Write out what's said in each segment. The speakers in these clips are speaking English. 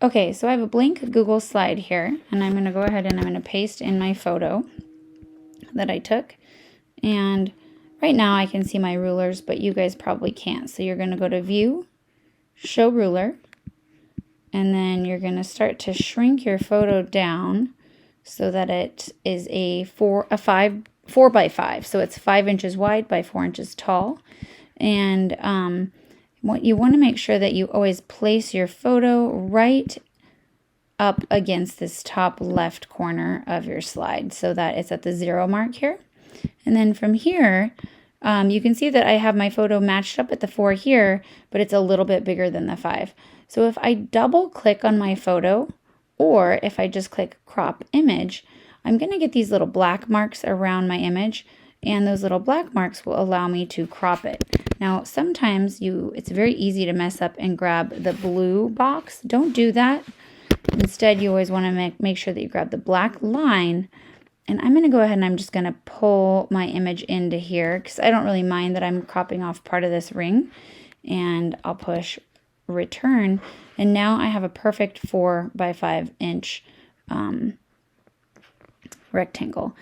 Okay, so I have a blank Google slide here, and I'm going to go ahead and I'm going to paste in my photo that I took. And right now I can see my rulers, but you guys probably can't. So you're going to go to View, Show Ruler, and then you're going to start to shrink your photo down so that it is a 4 by 5. So it's 5 inches wide by 4 inches tall. And what you want to make sure that you always place your photo right up against this top left corner of your slide so that it's at the 0 mark here. And then from here, you can see that I have my photo matched up at the 4 here, but it's a little bit bigger than the 5. So if I double click on my photo, or if I just click crop image, I'm going to get these little black marks around my image, and those little black marks will allow me to crop it. Now, sometimes it's very easy to mess up and grab the blue box. Don't do that. Instead, you always want to make sure that you grab the black line. And I'm going to go ahead and I'm just going to pull my image into here because I don't really mind that I'm cropping off part of this ring. And I'll push return. And now I have a perfect 4 by 5 inch rectangle.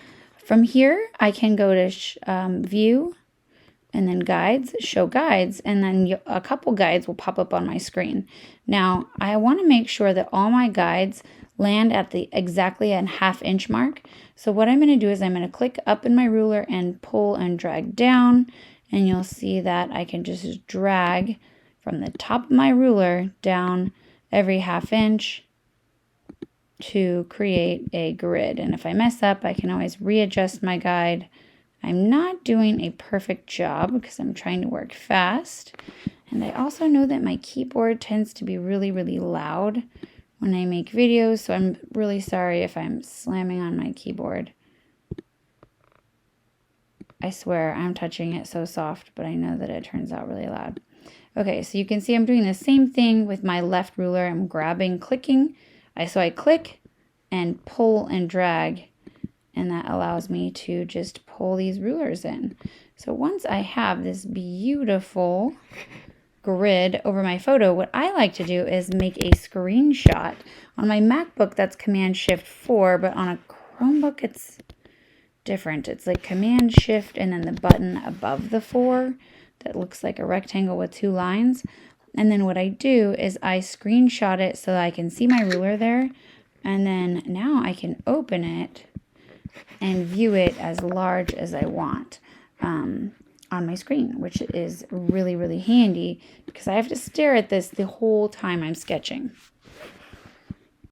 From here, I can go to View, and then Guides, Show Guides, and then a couple guides will pop up on my screen. Now, I want to make sure that all my guides land at the exactly a ½ inch mark. So what I'm going to do is I'm going to click up in my ruler and pull and drag down, and you'll see that I can just drag from the top of my ruler down every ½ inch to create a grid. And if I mess up, I can always readjust my guide. I'm not doing a perfect job because I'm trying to work fast. And I also know that my keyboard tends to be really, really loud when I make videos, so I'm really sorry if I'm slamming on my keyboard. I swear I'm touching it so soft, but I know that it turns out really loud. Okay, so you can see I'm doing the same thing with my left ruler. I'm grabbing, clicking. So I click and pull and drag, and that allows me to just pull these rulers in. So once I have this beautiful grid over my photo, what I like to do is make a screenshot. On my MacBook, that's Command-Shift-4, but on a Chromebook, it's different. It's like Command-Shift and then the button above the 4 that looks like a rectangle with 2 lines. And then what I do is I screenshot it so that I can see my ruler there. And then now I can open it and view it as large as I want on my screen, which is really, really handy because I have to stare at this the whole time I'm sketching.